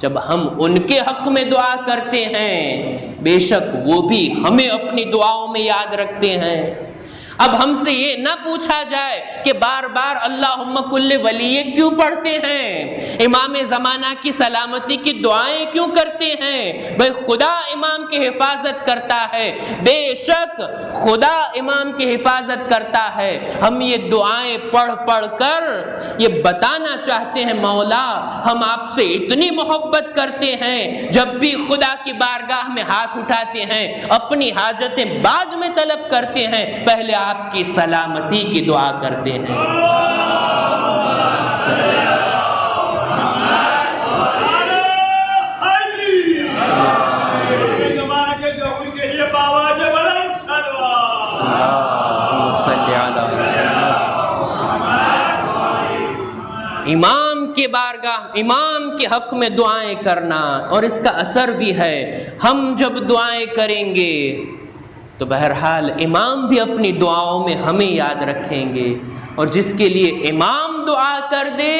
جب ہم ان کے حق میں دعا کرتے ہیں بے شک وہ بھی ہمیں اپنی دعاؤں میں یاد رکھتے ہیں۔ اب ہم سے یہ نہ پوچھا جائے کہ بار بار اللہم کل ولی کیوں پڑھتے ہیں، امام زمانہ کی سلامتی کی دعائیں کیوں کرتے ہیں؟ بھئی خدا امام کی حفاظت کرتا ہے، بے شک خدا امام کی حفاظت کرتا ہے۔ ہم یہ دعائیں پڑھ کر یہ بتانا چاہتے ہیں مولا ہم آپ سے اتنی محبت کرتے ہیں، جب بھی خدا کی بارگاہ میں ہاتھ اٹھاتے ہیں اپنی حاجتیں بعد میں طلب کرتے ہیں، پہلے آپ کی سلامتی کی دعا کرتے ہیں۔ امام کے بارگاہ، امام کے حق میں دعائیں کرنا، اور اس کا اثر بھی ہے، ہم جب دعائیں کریں گے تو بہرحال امام بھی اپنی دعاؤں میں ہمیں یاد رکھیں گے، اور جس کے لیے امام دعا کر دے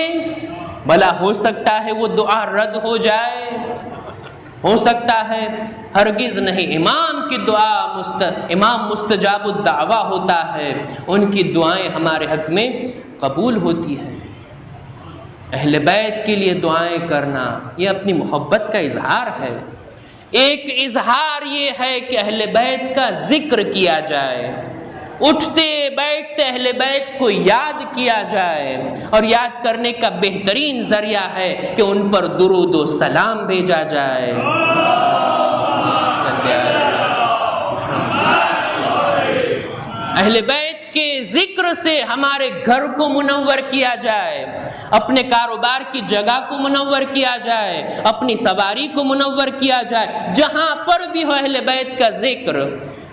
بھلا ہو سکتا ہے وہ دعا رد ہو جائے؟ ہو سکتا ہے؟ ہرگز نہیں۔ امام کی دعا امام مستجاب الدعویٰ ہوتا ہے، ان کی دعائیں ہمارے حق میں قبول ہوتی ہیں۔ اہل بیت کے لیے دعائیں کرنا یہ اپنی محبت کا اظہار ہے۔ ایک اظہار یہ ہے کہ اہل بیت کا ذکر کیا جائے، اٹھتے بیٹھتے اہل بیت کو یاد کیا جائے، اور یاد کرنے کا بہترین ذریعہ ہے کہ ان پر درود و سلام بھیجا جائے۔ اہل بیت کے ذکر سے ہمارے گھر کو منور کیا جائے، اپنے کاروبار کی جگہ کو منور کیا جائے، اپنی سواری کو منور کیا جائے، جہاں پر بھی ہو اہل بیت کا ذکر۔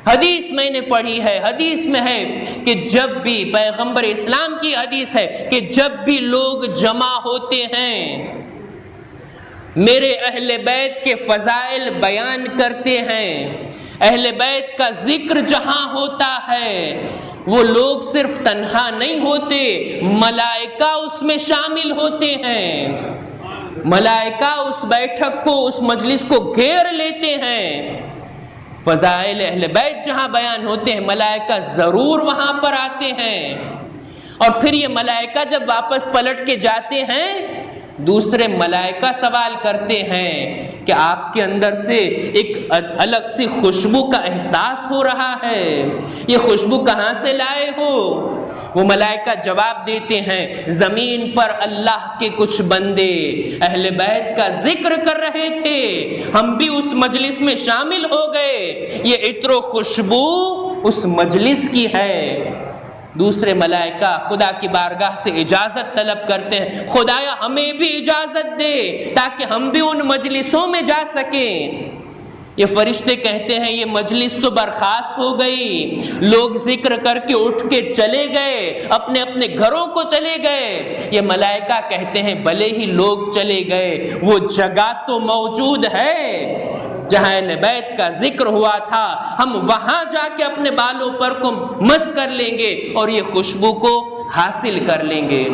حدیث میں نے پڑھی ہے، حدیث میں ہے کہ جب بھی پیغمبر اسلام کی حدیث ہے کہ جب بھی لوگ جمع ہوتے ہیں میرے اہل بیت کے فضائل بیان کرتے ہیں، اہل بیت کا ذکر جہاں ہوتا ہے وہ لوگ صرف تنہا نہیں ہوتے، ملائکہ اس میں شامل ہوتے ہیں، ملائکہ اس بیٹھک کو، اس مجلس کو گھیر لیتے ہیں۔ فضائل اہل بیت جہاں بیان ہوتے ہیں ملائکہ ضرور وہاں پر آتے ہیں، اور پھر یہ ملائکہ جب واپس پلٹ کے جاتے ہیں دوسرے ملائکہ سوال کرتے ہیں کہ آپ کے اندر سے ایک الگ سی خوشبو کا احساس ہو رہا ہے، یہ خوشبو کہاں سے لائے ہو؟ وہ ملائکہ جواب دیتے ہیں زمین پر اللہ کے کچھ بندے اہل بیت کا ذکر کر رہے تھے، ہم بھی اس مجلس میں شامل ہو گئے، یہ عطر و خوشبو اس مجلس کی ہے۔ دوسرے ملائکہ خدا کی بارگاہ سے اجازت طلب کرتے ہیں، خدایا ہمیں بھی اجازت دے تاکہ ہم بھی ان مجلسوں میں جا سکیں۔ یہ فرشتے کہتے ہیں یہ مجلس تو برخاست ہو گئی، لوگ ذکر کر کے اٹھ کے چلے گئے، اپنے اپنے گھروں کو چلے گئے۔ یہ ملائکہ کہتے ہیں بھلے ہی لوگ چلے گئے وہ جگہ تو موجود ہے، جہاں اہل بیت کا ذکر ہوا تھا ہم وہاں جا کے اپنے بالوں پر کو مس کر لیں گے اور یہ خوشبو کو حاصل کر لیں گے۔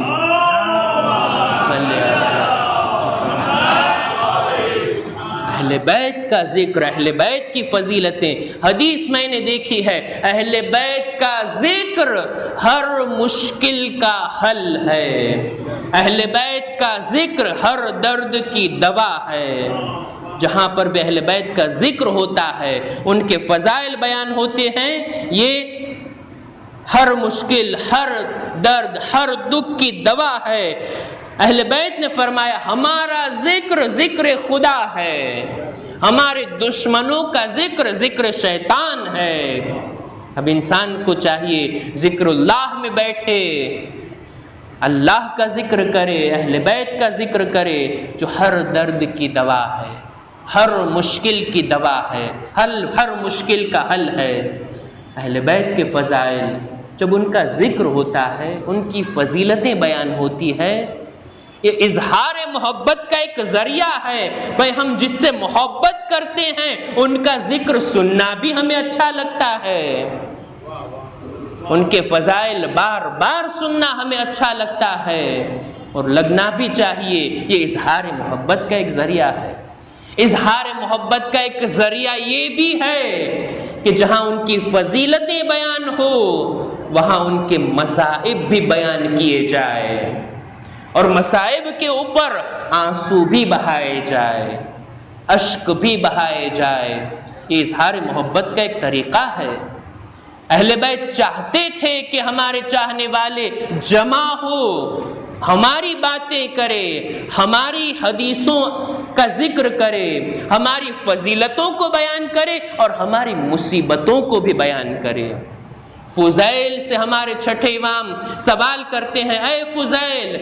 اہل بیت کا ذکر، اہل بیت کی فضیلتیں، حدیث میں نے دیکھی ہے، اہل بیت کا ذکر ہر مشکل کا حل ہے، اہل بیت کا ذکر ہر درد کی دوا ہے۔ جہاں پر بھی اہل بیت کا ذکر ہوتا ہے، ان کے فضائل بیان ہوتے ہیں، یہ ہر مشکل، ہر درد، ہر دکھ کی دوا ہے۔ اہل بیت نے فرمایا ہمارا ذکر ذکر خدا ہے، ہمارے دشمنوں کا ذکر ذکر شیطان ہے۔ اب انسان کو چاہیے ذکر اللہ میں بیٹھے، اللہ کا ذکر کرے، اہل بیت کا ذکر کرے، جو ہر درد کی دوا ہے، ہر مشکل کی دوا ہے، ہر مشکل کا حل ہے۔ اہل بیت کے فضائل جب ان کا ذکر ہوتا ہے، ان کی فضیلتیں بیان ہوتی ہے، یہ اظہار محبت کا ایک ذریعہ ہے۔ بھائی ہم جس سے محبت کرتے ہیں ان کا ذکر سننا بھی ہمیں اچھا لگتا ہے، ان کے فضائل بار بار سننا ہمیں اچھا لگتا ہے، اور لگنا بھی چاہیے۔ یہ اظہار محبت کا ایک ذریعہ ہے۔ اظہار محبت کا ایک ذریعہ یہ بھی ہے کہ جہاں ان کی فضیلتیں بیان ہو وہاں ان کے مصائب بھی بیان کیے جائے، اور مصائب کے اوپر آنسو بھی بہائے جائے، اشک بھی بہائے جائے۔ یہ اظہار محبت کا ایک طریقہ ہے۔ اہل بیت چاہتے تھے کہ ہمارے چاہنے والے جمع ہو، ہماری باتیں کرے، ہماری حدیثوں کا ذکر کرے، ہماری فضیلتوں کو بیان کرے اور ہماری مصیبتوں کو بھی بیان کرے۔ فضیل سے ہمارے چھٹے امام سوال کرتے ہیں، اے فضیل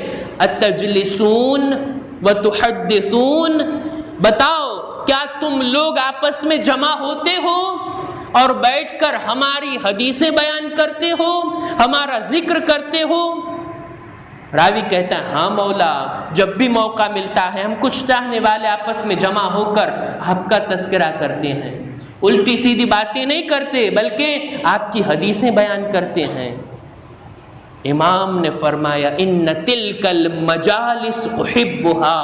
اتجلسون وتحدثون، بتاؤ کیا تم لوگ آپس میں جمع ہوتے ہو اور بیٹھ کر ہماری حدیثیں بیان کرتے ہو، ہمارا ذکر کرتے ہو؟ راوی کہتا ہے ہاں مولا، جب بھی موقع ملتا ہے ہم کچھ چاہنے والے آپس میں جمع ہو کر آپ کا تذکرہ کرتے ہیں، الٹی سیدھی باتیں نہیں کرتے بلکہ آپ کی حدیثیں بیان کرتے ہیں۔ امام نے فرمایا ان تلک المجالس احبها،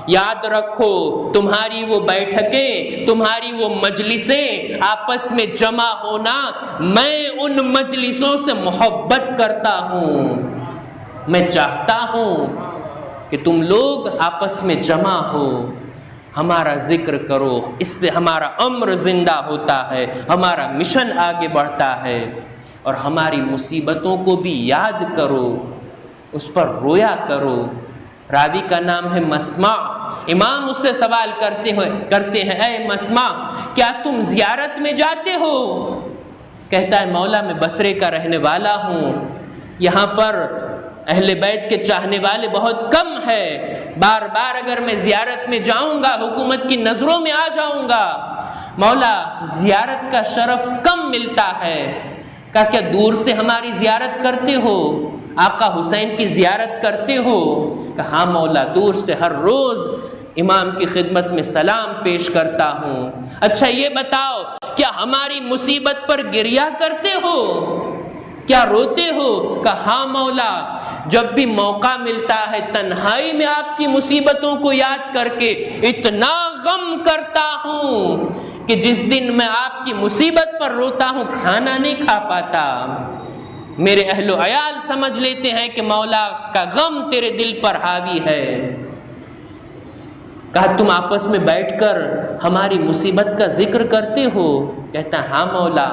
یاد رکھو تمہاری وہ بیٹھکیں، تمہاری وہ مجلسیں، آپس میں جمع ہونا، میں ان مجلسوں سے محبت کرتا ہوں، میں چاہتا ہوں کہ تم لوگ آپس میں جمع ہو، ہمارا ذکر کرو، اس سے ہمارا امر زندہ ہوتا ہے، ہمارا مشن آگے بڑھتا ہے، اور ہماری مصیبتوں کو بھی یاد کرو، اس پر رویا کرو۔ راوی کا نام ہے مسمع۔ امام اس سے سوال کرتے ہیں اے مسمع کیا تم زیارت میں جاتے ہو؟ کہتا ہے مولا میں بصرے کا رہنے والا ہوں، یہاں پر اہل بیت کے چاہنے والے بہت کم ہے، بار بار اگر میں زیارت میں جاؤں گا حکومت کی نظروں میں آ جاؤں گا، مولا زیارت کا شرف کم ملتا ہے۔ کہا کیا دور سے ہماری زیارت کرتے ہو، آقا حسین کی زیارت کرتے ہو؟ کہا ہاں مولا، دور سے ہر روز امام کی خدمت میں سلام پیش کرتا ہوں۔ اچھا یہ بتاؤ کیا ہماری مصیبت پر گریہ کرتے ہو، کیا روتے ہو؟ کہا ہاں مولا، جب بھی موقع ملتا ہے تنہائی میں آپ کی مصیبتوں کو یاد کر کے اتنا غم کرتا ہوں کہ جس دن میں آپ کی مصیبت پر روتا ہوں کھانا نہیں کھا پاتا۔ میرے اہل و عیال سمجھ لیتے ہیں کہ مولا کا غم تیرے دل پر حاوی ہے۔ کہا تم آپس میں بیٹھ کر ہماری مصیبت کا ذکر کرتے ہو؟ کہتا ہے ہاں مولا،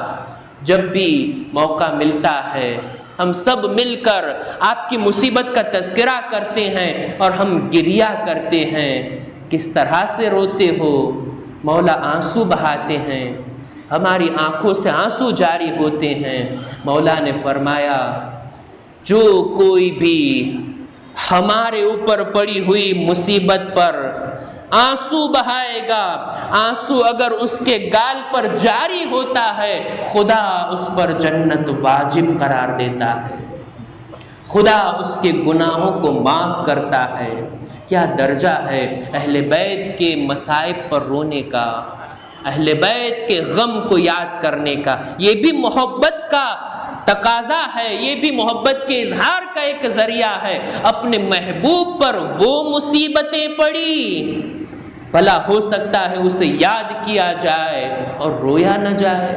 جب بھی موقع ملتا ہے ہم سب مل کر آپ کی مصیبت کا تذکرہ کرتے ہیں اور ہم گریہ کرتے ہیں۔ کس طرح سے روتے ہو؟ مولا آنسو بہاتے ہیں، ہماری آنکھوں سے آنسو جاری ہوتے ہیں۔ مولا نے فرمایا جو کوئی بھی ہمارے اوپر پڑی ہوئی مصیبت پر آنسو بہائے گا، آنسو اگر اس کے گال پر جاری ہوتا ہے خدا اس پر جنت واجب قرار دیتا ہے، خدا اس کے گناہوں کو معاف کرتا ہے۔ کیا درجہ ہے اہل بیت کے مصائب پر رونے کا، اہل بیت کے غم کو یاد کرنے کا، یہ بھی محبت کا تقاضا ہے، یہ بھی محبت کے اظہار کا ایک ذریعہ ہے۔ اپنے محبوب پر وہ مصیبتیں پڑی، بھلا ہو سکتا ہے اسے یاد کیا جائے اور رویا نہ جائے۔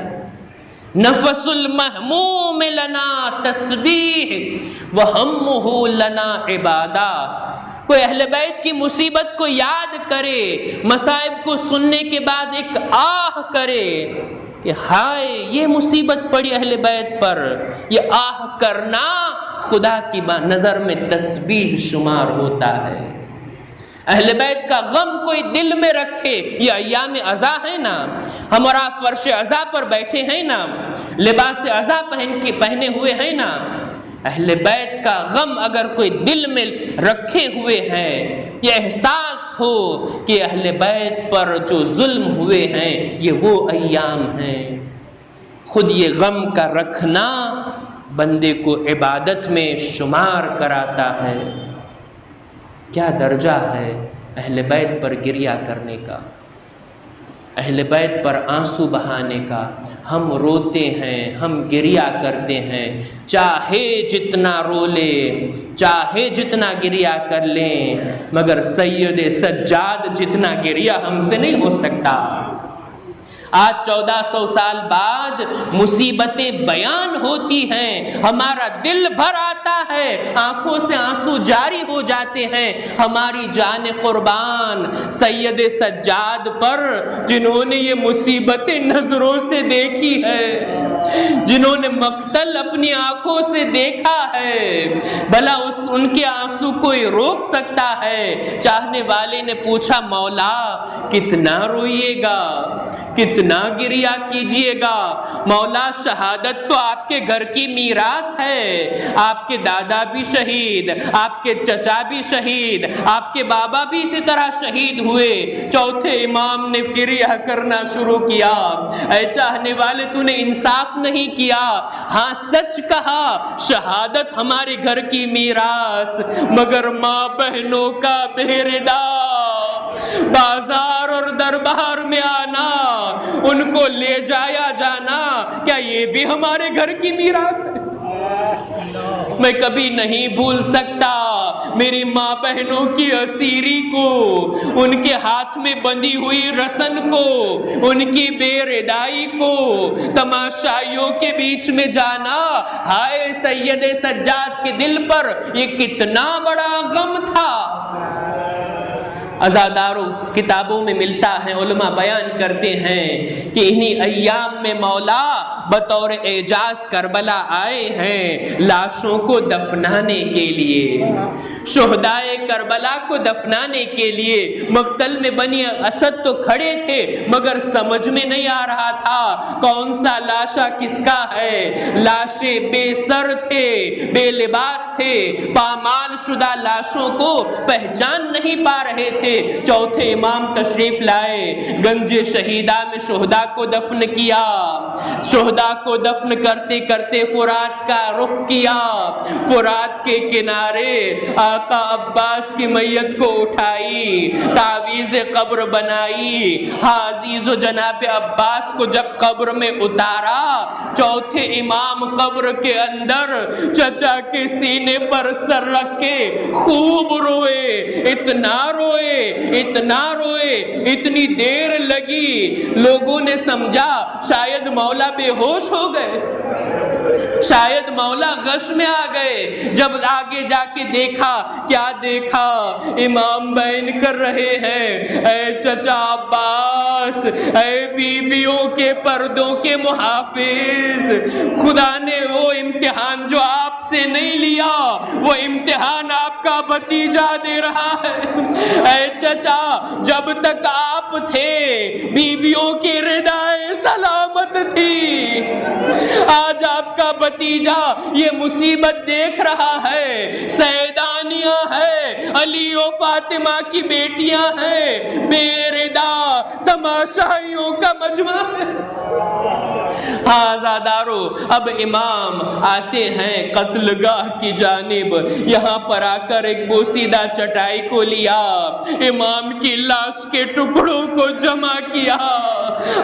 نفس المحموم لنا تسبیح وہمہ لنا عبادہ۔ کوئی اہل بیت کی مصیبت کو یاد کرے، مصائب کو سننے کے بعد ایک آہ کرے کہ ہائے یہ مصیبت پڑی اہل بیت پر، یہ آہ کرنا خدا کی نظر میں تسبیح شمار ہوتا ہے۔ اہل بیت کا غم کوئی دل میں رکھے، یہ ایام عزا ہے نا، ہم اور آپ فرش عزا پر بیٹھے ہیں نا، لباس عزا پہنے ہوئے ہیں نا، اہل بیت کا غم اگر کوئی دل میں رکھے ہوئے ہیں، یہ احساس ہو کہ اہل بیت پر جو ظلم ہوئے ہیں یہ وہ ایام ہیں، خود یہ غم کا رکھنا بندے کو عبادت میں شمار کراتا ہے۔ کیا درجہ ہے اہل بیت پر گریہ کرنے کا، اہل بیت پر آنسو بہانے کا۔ ہم روتے ہیں، ہم گریہ کرتے ہیں، چاہے جتنا رو لیں، چاہے جتنا گریہ کر لیں، مگر سید سجاد جتنا گریہ ہم سے نہیں ہو سکتا۔ آج 1400 سال بعد مصیبتیں بیان ہوتی ہیں، ہمارا دل بھر آتا ہے، آنکھوں سے آنسو جاری ہو جاتے ہیں۔ ہماری جان قربان سید سجاد پر، جنہوں نے یہ مصیبتیں نظروں سے دیکھی ہے، جنہوں نے مقتل اپنی آنکھوں سے دیکھا ہے، بھلا ان کے آنسو کوئی روک سکتا ہے؟ چاہنے والے نے پوچھا مولا کتنا روئیے گا، کتنا گریہ کیجئے گا؟ مولا شہادت تو آپ کے گھر کی میراث ہے، آپ کے دادا بھی شہید، آپ کے چچا بھی شہید، آپ کے بابا بھی اسی طرح شہید ہوئے۔ چوتھے امام نے گریہ کرنا شروع کیا، اے چاہنے والے تو نے انصاف نہیں کیا، ہاں سچ کہا شہادت ہمارے گھر کی میراث، مگر ماں بہنوں کا بہردہ بازار اور دربار میں آنا، ان کو لے جایا جانا، کیا یہ بھی ہمارے گھر کی میراث ہے؟ میں کبھی نہیں بھول سکتا میری ماں بہنوں کی اسیری کو، ان کے ہاتھ میں بندھی ہوئی رسن کو، ان کی بے ردائی کو، تماشائیوں کے بیچ میں جانا۔ ہائے سید سجاد کے دل پر یہ کتنا بڑا غم تھا۔ عزاداروں کتابوں میں ملتا ہے، علماء بیان کرتے ہیں کہ انہی ایام میں مولا بطور اعجاز کربلا آئے ہیں لاشوں کو دفنانے کے لیے، شہدائے کربلا کو دفنانے کے لیے۔ مقتل میں بنی اسد تو کھڑے تھے مگر سمجھ میں نہیں آ رہا تھا کون سا لاشا کس کا ہے۔ لاشیں بے سر تھے، بے لباس تھے، پامال شدہ لاشوں کو پہچان نہیں پا رہے تھے۔ چوتھے امام تشریف لائے، گنج شہیدہ میں شہداء کو دفن کیا، شہداء کو دفن کرتے کرتے فرات کا رخ کیا، فرات کے کنارے آقا عباس کی میت کو اٹھائی، تعویذ قبر بنائی، عزیز و جناب عباس کو جب قبر میں اتارا، چوتھے امام قبر کے اندر چچا کے سینے پر سر رکھ کے خوب روئے، اتنا روئے، اتنا روئے، اتنی دیر لگی، لوگوں نے سمجھا شاید مولا بے ہوش ہو گئے، شاید مولا غش میں آ گئے۔ جب آگے جا کے دیکھا، کیا دیکھا؟ امام بیان کر رہے ہیں، اے چچا عباس، اے بیویوں کے پردوں کے محافظ، خدا نے وہ امتحان جو آپ سے نہیں لیا، وہ امتحان آپ کا بھتیجا دے رہا ہے۔ اے چچا جب تک آپ تھے بیویوں کی ردائے سلامت تھی، آج آپ کا بھتیجا یہ مصیبت دیکھ رہا ہے، سیدانیاں ہیں، علی و فاطمہ کی بیٹیاں ہیں، بے ردا تماشائیوں کا مجمع ہے۔ عزادارو اب امام آتے ہیں، قتل قتل گاہ کی جانب یہاں پر آ کر ایک بوسیدہ چٹائی کو لیا، امام کی لاش کے ٹکڑوں کو جمع کیا،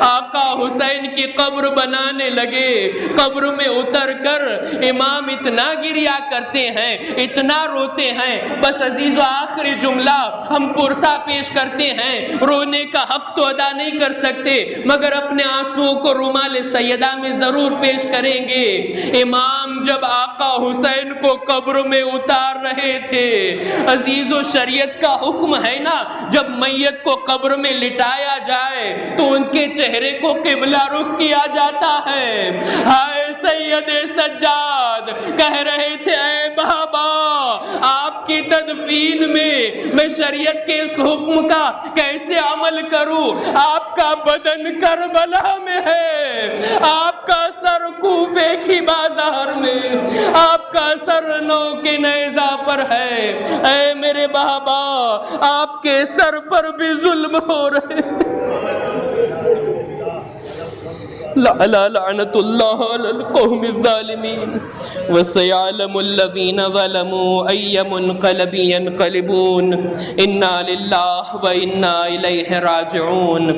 آقا حسین کی قبر بنانے لگے۔ قبر میں اتر کر امام اتنا گریا کرتے ہیں، اتنا روتے ہیں، بس عزیزو آخری جملہ ہم پرسا پیش کرتے ہیں، رونے کا حق تو ادا نہیں کر سکتے مگر اپنے آنسوؤں کو رومال سیدہ میں ضرور پیش کریں گے۔ امام جب آقا حسین کو قبر میں اتار رہے تھے، عزیزو شریعت کا حکم ہے نا، جب میت کو قبر میں لٹایا جائے تو ان کے چہرے کو قبلہ رخ کیا جاتا ہے۔ ہائے سید سجاد کہہ رہے تھے، اے بابا آپ کی تدفین میں شریعت کے اس حکم کا کیسے عمل کروں؟ آپ کا بدن کربلا میں ہے، آپ کا سر کوفے کی بازار میں، آپ کا سر نو کے نیزہ پر ہے۔ اے میرے بابا آپ کے سر پر بھی ظلم ہو رہے ہیں۔ لعنت اللہ علی القوم الظالمین وسيعلم الذين ظلموا أي منقلب ينقلبون۔ انا للہ و انا الیہ راجعون۔